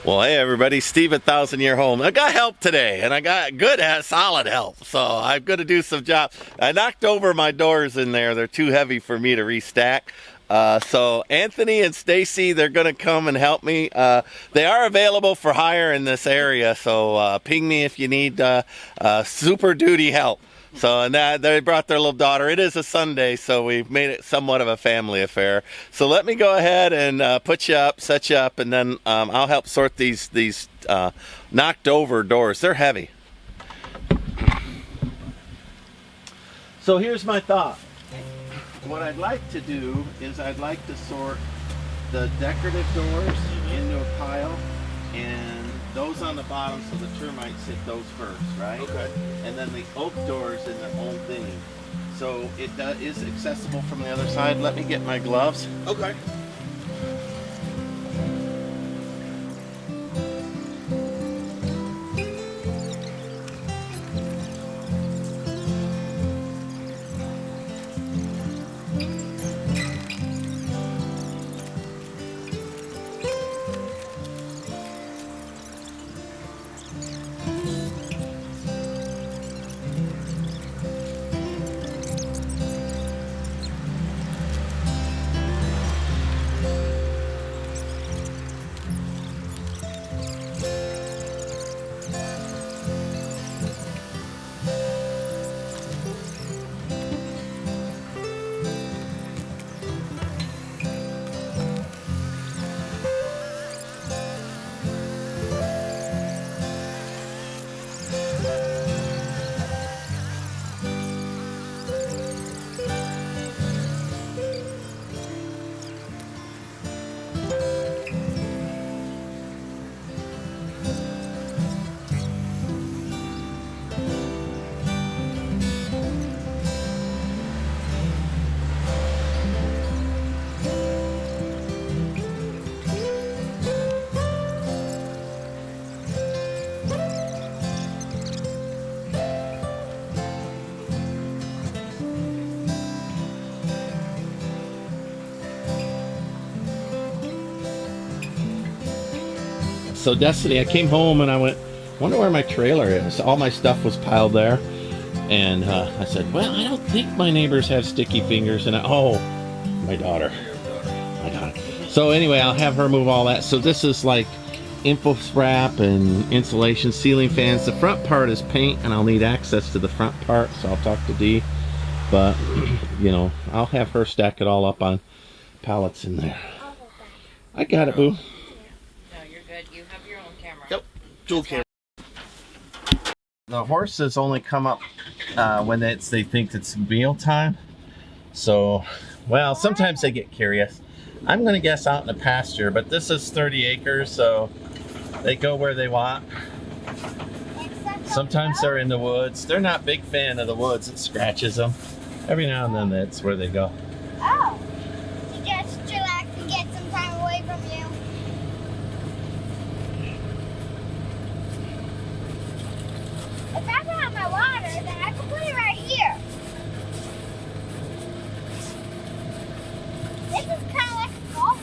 Well, hey everybody, Steve at 1000 Year Home. I got help today, and I got good, solid help. So I'm going to do some job. I knocked over my doors in there. They're too heavy for me to restack. So Anthony and Stacy, they're going to come and help me. They are available for hire in this area, so ping me if you need super duty help. So, and they brought their little daughter. It is a Sunday, so we've made it somewhat of a family affair. So let me go ahead and put you up, set you up, and then I'll help sort these knocked over doors. They're heavy. So here's my thought. What I'd like to do is I'd like to sort the decorative doors into a pile, and those on the bottom, so the termites hit those first, right? Okay. And then the oak doors in their own thing. So it is accessible from the other side. Let me get my gloves. Okay. So Destiny, I came home and I went, wonder where my trailer is. All my stuff was piled there. And I said, well, I don't think my neighbors have sticky fingers. And oh, my daughter. So anyway, I'll have her move all that. So this is like info wrap and insulation, ceiling fans. The front part is paint, and I'll need access to the front part, so I'll talk to Dee. But, you know, I'll have her stack it all up on pallets in there. I got it, boo. You have your own camera. Yep. Dual camera. The horses only come up when they think it's meal time. So, well, sometimes they get curious. I'm going to guess out in the pasture, but this is 30 acres, so they go where they want. Sometimes they're in the woods. They're not a big fan of the woods. It scratches them. Every now and then that's where they go. Oh, you just relax and get some time away from you. If I don't have my water, then I can put it right here. This is kind of like a golf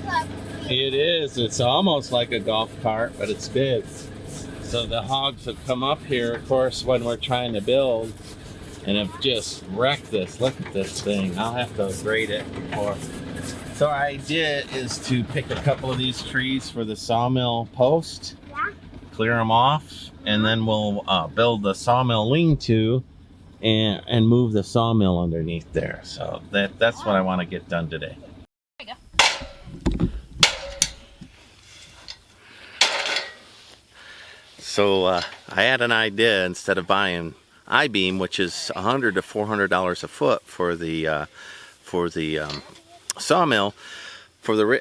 club. It is. It's almost like a golf cart, but it's big. So the hogs have come up here, of course, when we're trying to build, and have just wrecked this. Look at this thing. I'll have to grade it before. So our idea is to pick a couple of these trees for the sawmill post, clear them off, and then we'll build the sawmill lean-to and move the sawmill underneath there. So that's what I want to get done today. There you go. So I had an idea. Instead of buying I-beam, which is $100 to $400 a foot for the sawmill,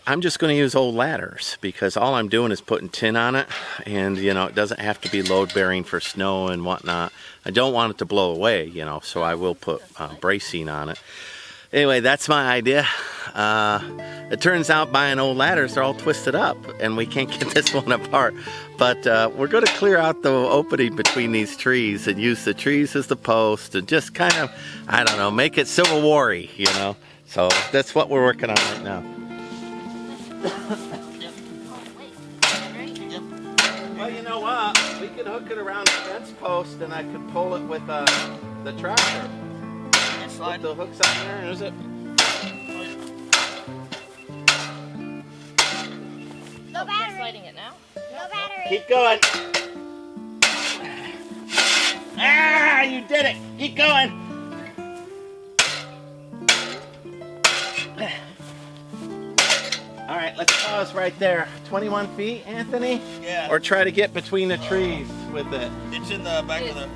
I'm just going to use old ladders, because all I'm doing is putting tin on it, and you know, it doesn't have to be load bearing for snow and whatnot. I don't want it to blow away, you know, so I will put bracing on it. Anyway, that's my idea. It turns out buying old ladders, they're all twisted up, and we can't get this one apart. But we're going to clear out the opening between these trees and use the trees as the post, and just kind of, I don't know, make it Civil War-y, you know. So that's what we're working on right now. Right? Well, you know what? We could hook it around the fence post, and I could pull it with the tractor. And slide. Put the hooks on there, is it? No You're battery. sliding it now? No battery. Keep going. Ah, you did it. Keep going. All right, let's pause right there. 21 feet, Anthony? Yeah. Or try to get between the trees with it. It's in the back of the.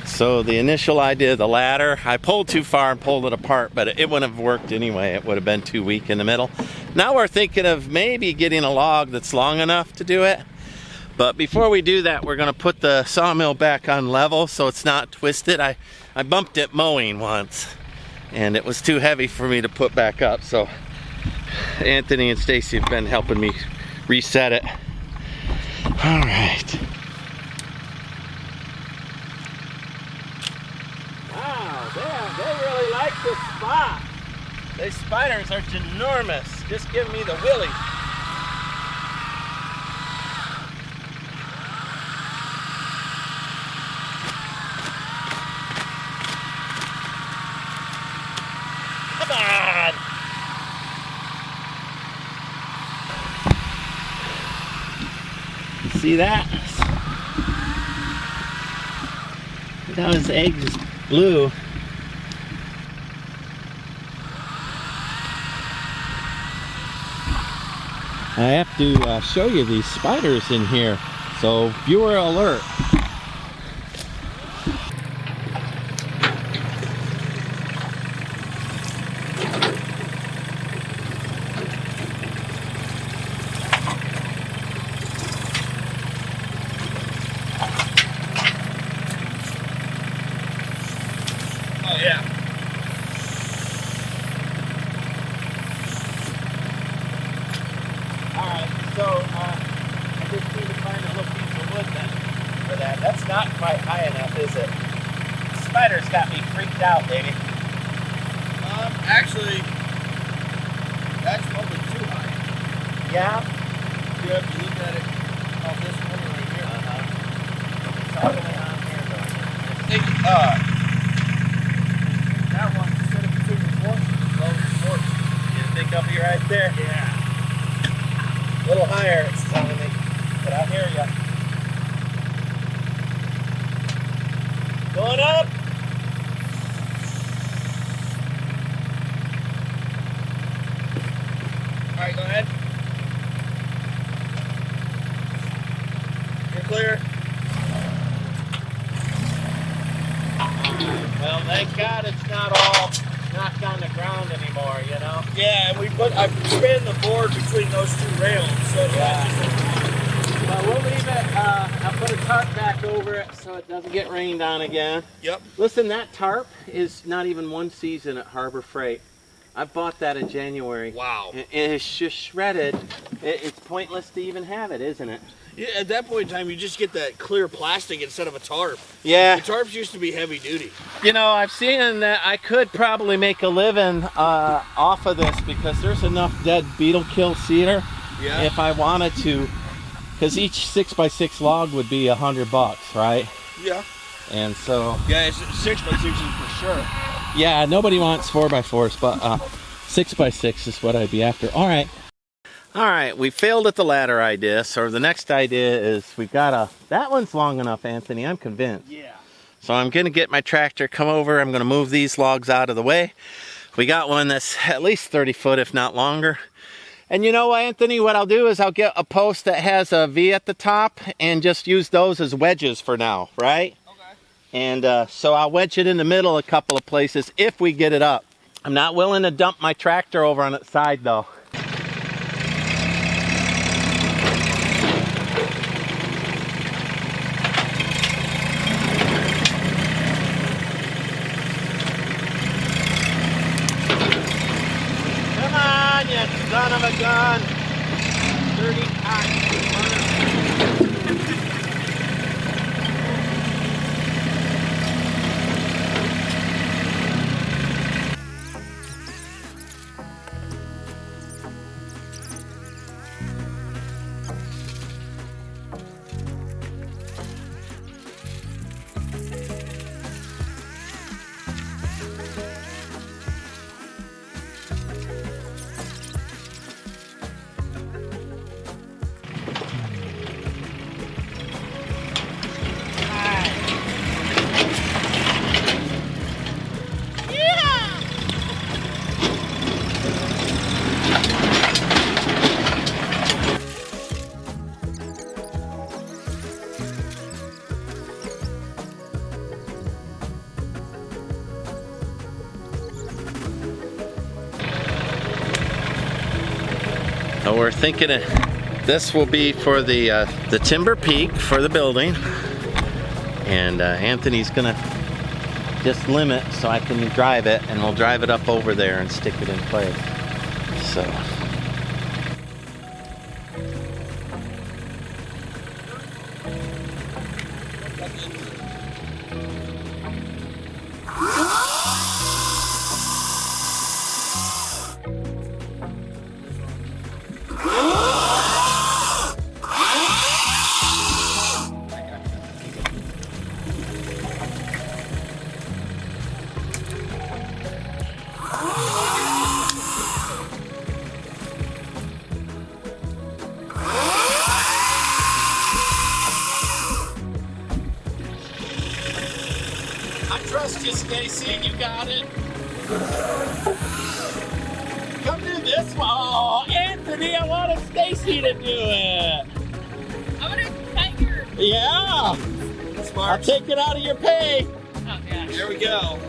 So the initial idea of the ladder, I pulled too far and pulled it apart, but it wouldn't have worked anyway. It would have been too weak in the middle. Now we're thinking of maybe getting a log that's long enough to do it. But before we do that, we're going to put the sawmill back on level so it's not twisted. I bumped it mowing once, and it was too heavy for me to put back up. So Anthony and Stacy have been helping me reset it. All right. Wow, they really like this spot. These spiders are ginormous. Just give me the willies. Come on. See that? Look how his egg is blue. I have to show you these spiders in here, so viewer alert. Oh yeah. Alright, so I just need to find a little piece of wood then for that. That's not quite high enough, is it? The spiders got me freaked out, baby. Actually, that's probably too high. Yeah? You have to look at it on this corner right here. It's all the way on here, though. I think, that one, instead of between the forks, You think I'll be right there? yeah. A little higher, it's telling me. But I hear ya. Going up! All right, go ahead. You're clear. Well, thank God it's not all knocked on the ground anymore, you know? Yeah, and I spanned the board between those two rails, so Well, we'll leave it. I'll put a tarp back over it so it doesn't get rained on again. Yep. Listen, that tarp is not even one season at Harbor Freight. I bought that in January. Wow. And it's just shredded. It's pointless to even have it, isn't it? Yeah, at that point in time, you just get that clear plastic instead of a tarp. Yeah. The tarps used to be heavy duty. You know, I've seen that I could probably make a living off of this because there's enough dead beetle kill cedar Yeah. if I wanted to because each 6x6 log would be $100, right? Yeah. And so Yeah, it's 6x6s for sure. yeah, nobody wants 4x4s, but 6x6 is what I'd be after. All right, we failed at the ladder idea, so the next idea is we've got that one's long enough, Anthony, I'm convinced. Yeah. So I'm gonna get my tractor, come over, I'm gonna move these logs out of the way. We got one that's at least 30 foot, if not longer. And you know, Anthony, what I'll do is I'll get a post that has a V at the top and just use those as wedges for now, right? Okay. And so I'll wedge it in the middle a couple of places if we get it up. I'm not willing to dump my tractor over on its side though. Come on, you son of a gun. 30 times. So we're thinking this will be for the timber peak for the building, and Anthony's gonna just limit so I can drive it, and we'll drive it up over there and stick it in place. So. I trust you, Stacy. You got it. Come do this one. Oh, Anthony, I wanted Stacy to do it. I'm gonna cut your. Yeah. Smart. I'll take it out of your pay. Oh gosh. There we go.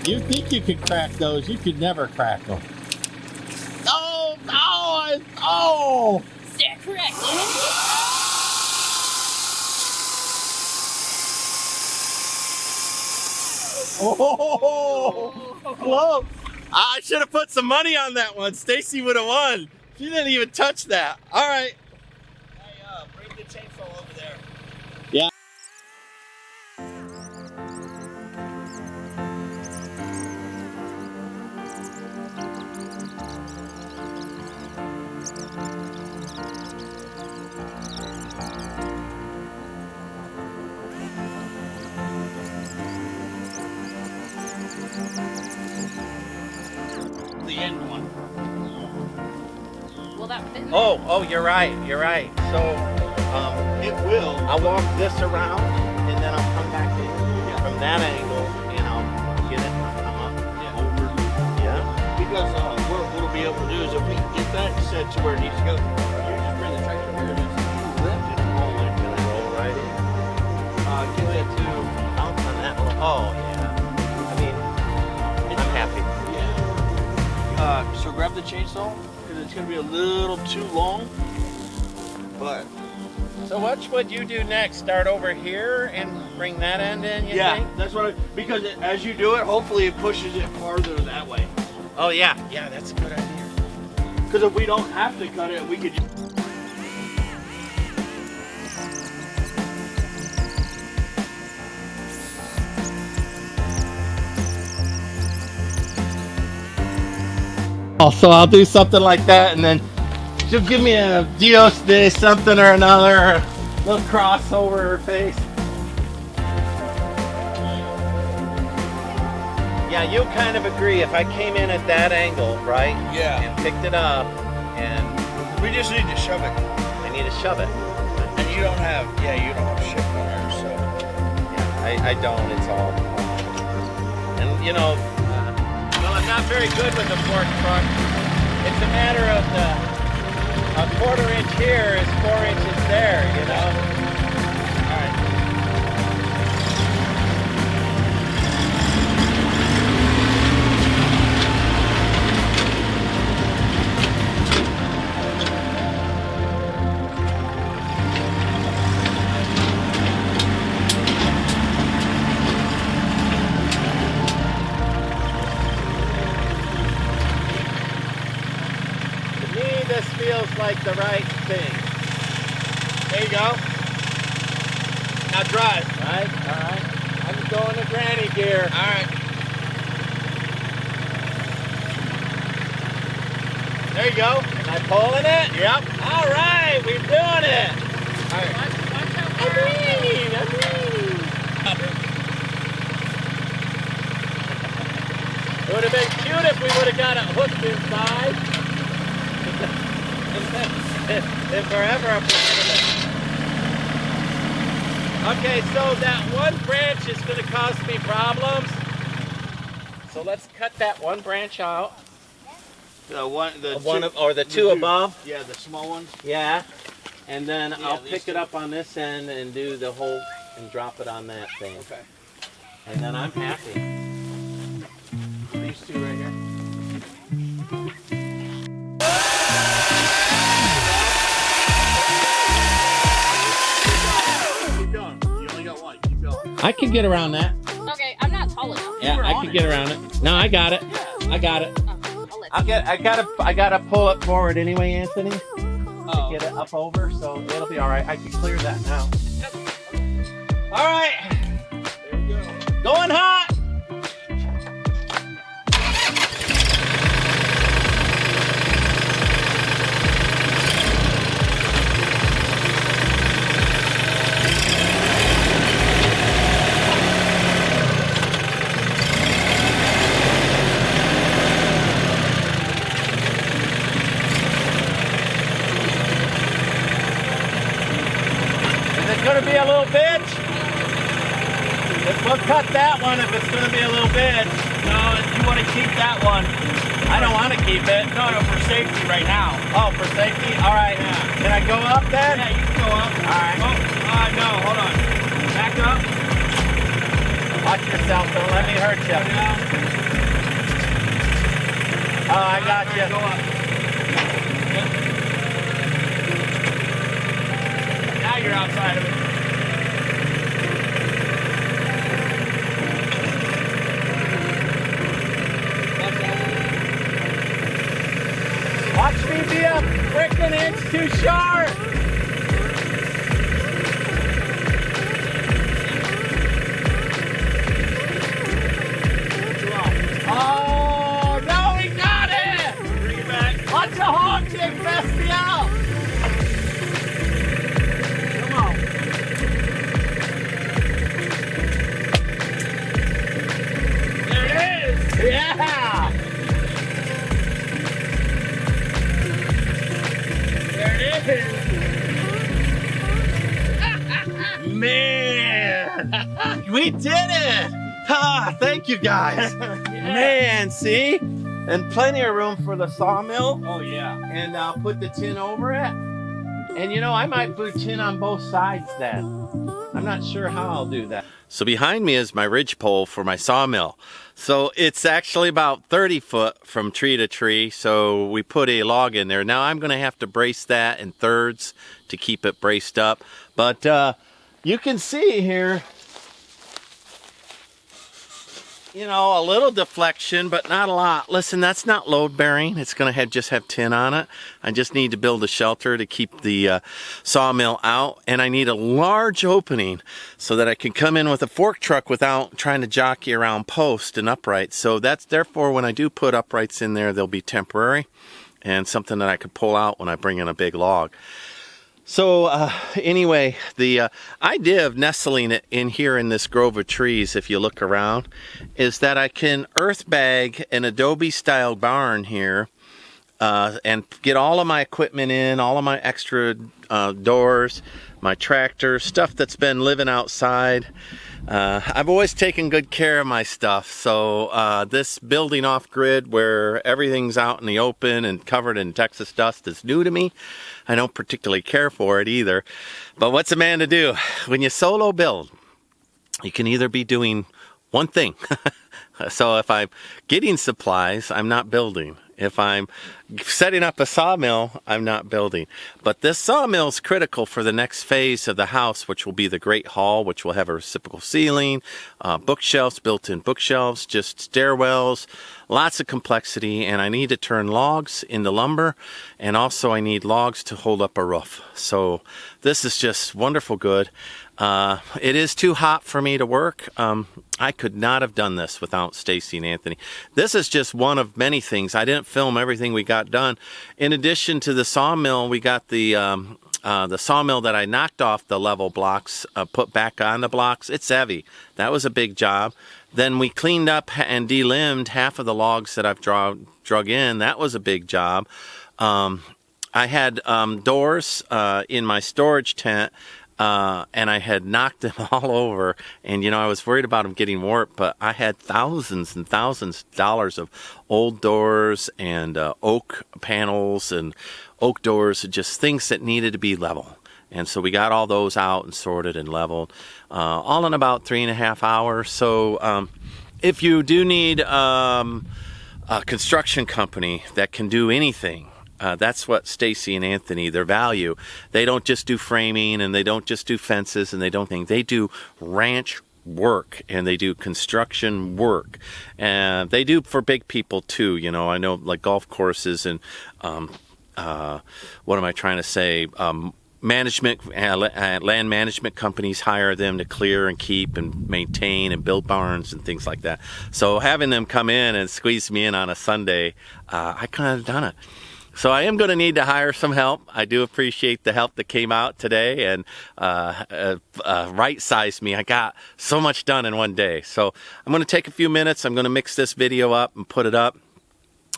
You think you could crack those? You could never crack them. Oh, oh, oh! Stand correct. Oh, close. I should have put some money on that one. Stacy would have won. She didn't even touch that. All right. Hey, bring the chainsaw over there. Yeah. The end one. Will that fit? Oh, you're right. You're right. So, It will. I'll walk this around, and then I'll come back in from that angle, and I'll get it and come up over. Yeah. Because what we'll be able to do is if we can get that set to where it needs to go, you just bring the tractor here and just lift it and roll it. Can I roll right in? Get it to. Bounce on that one. Oh, yeah. I mean, I'm happy. Yeah. So grab the chainsaw because it's going to be a little too long. But So what would you do next? Start over here and bring that end in, you yeah, think? that's what. Because as you do it, hopefully it pushes it farther that way. Oh, yeah. Yeah, that's a good idea. Because if we don't have to cut it, we could just. So I'll do something like that, and then she'll give me a Dios de something or another, little cross over her face. Yeah, you kind of agree. If I came in at that angle, right? Yeah. And picked it up, and We just need to shove it. I need to shove it. And you don't have shift on there, so. Yeah, I don't. It's all. And you know, well, I'm not very good with the fork truck. It's a matter of a 1/4 inch here is 4 inches there. You know. All right. This feels like the right thing. There you go. Now drive. Right? All right. I'm going to granny gear. All right. There you go. Am I pulling it? Yep. All right, we're doing it. All right. Watch out I for mean. It would have been cute if we would have got it hooked inside. If forever I'm okay, so that one branch is going to cause me problems. So let's cut that one branch out. Or the two above. Yeah, the small ones. Yeah. And then Yeah, I'll these pick it two. up on this end and do the whole and drop it on that thing. Okay. And then I'm happy. These two right here. Keep going. You only got one. Keep going. I can get around that. Okay, I'm not tall enough. Yeah, were I on can it. get around it. No, I got it. I got it. I'll let I gotta pull it forward anyway, Anthony, to Oh. get it up over, so it'll be all right. I can clear that now. All right, There you go. going hot. Is it gonna be a little bitch? We'll cut that one if it's gonna be a little bitch. No, you want to keep that one. I don't want to keep it. No, for safety right now. Oh, for safety? All right. Yeah. Can I go up then? Yeah, you can go up. All right. Oh, no, hold on. Back up. Watch yourself. Don't let me hurt you. Down. Oh, I got All you. right, go up. Yep. Now you're outside of it. Watch me be a freaking inch too sharp. Oh, no, he got it. Bring it back. Watch the hog jig mess me out. Come on. There it is. Yeah. There it is. Man, we did it. Ah, thank you guys. Man, see? And plenty of room for the sawmill. Oh, yeah. And I'll put the tin over it. And you know, I might put tin on both sides then. I'm not sure how I'll do that. So behind me is my ridge pole for my sawmill. So it's actually about 30 foot from tree to tree. So we put a log in there. Now I'm going to have to brace that in thirds to keep it braced up. But you can see here, you know, a little deflection, but not a lot. Listen, that's not load bearing. It's going to just have tin on it. I just need to build a shelter to keep the sawmill out, and I need a large opening so that I can come in with a fork truck without trying to jockey around post and uprights. So that's therefore when I do put uprights in there, they'll be temporary and something that I could pull out when I bring in a big log. So anyway, the idea of nestling it in here in this grove of trees, if you look around, is that I can earth bag an adobe style barn here and get all of my equipment in, all of my extra doors, my tractor, stuff that's been living outside. I've always taken good care of my stuff, so this building off-grid where everything's out in the open and covered in Texas dust is new to me. I don't particularly care for it either, but what's a man to do? When you solo build, you can either be doing one thing. So if I'm getting supplies, I'm not building. If I'm setting up a sawmill, I'm not building. But this sawmill is critical for the next phase of the house, which will be the Great Hall, which will have a reciprocal ceiling, bookshelves, built-in bookshelves, just stairwells, lots of complexity, and I need to turn logs into lumber, and also I need logs to hold up a roof. So this is just wonderful good. It is too hot for me to work. I could not have done this without Stacy and Anthony. This is just one of many things. I didn't film everything we got done. In addition to the sawmill, we got the sawmill that I knocked off the level blocks, put back on the blocks. It's heavy. That was a big job. Then we cleaned up and delimbed half of the logs that I've drug in. That was a big job. I had doors in my storage tent. And I had knocked them all over, and you know, I was worried about them getting warped, but I had thousands and thousands of dollars of old doors and oak panels and oak doors, just things that needed to be level. And so we got all those out and sorted and leveled, all in about 3.5 hours. So if you do need a construction company that can do anything, that's what Stacy and Anthony, their value. They don't just do framing, and they don't just do fences, and they do ranch work, and they do construction work, and they do for big people too. You know, I know like golf courses and what am I trying to say? Management, land management companies hire them to clear and keep and maintain and build barns and things like that. So having them come in and squeeze me in on a Sunday, I kind of done it. So I am going to need to hire some help. I do appreciate the help that came out today and right-sized me. I got so much done in one day. So I'm going to take a few minutes. I'm going to mix this video up and put it up.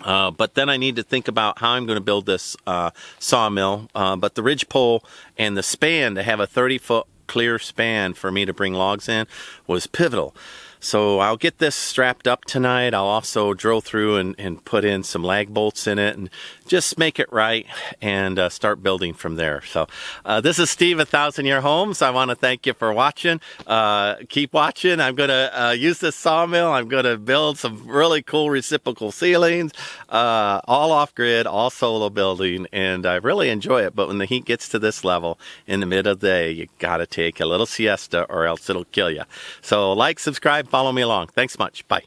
But then I need to think about how I'm going to build this sawmill. But the ridgepole and the span, to have a 30-foot clear span for me to bring logs in, was pivotal. So I'll get this strapped up tonight. I'll also drill through and put in some lag bolts in it and just make it right and start building from there. So this is Steve at 1,000 Year Homes. I want to thank you for watching. Keep watching. I'm going to use this sawmill. I'm going to build some really cool reciprocal ceilings, all off-grid, all solo building, and I really enjoy it. But when the heat gets to this level in the middle of the day, you got to take a little siesta or else it'll kill you. So like, subscribe, follow me along. Thanks much. Bye.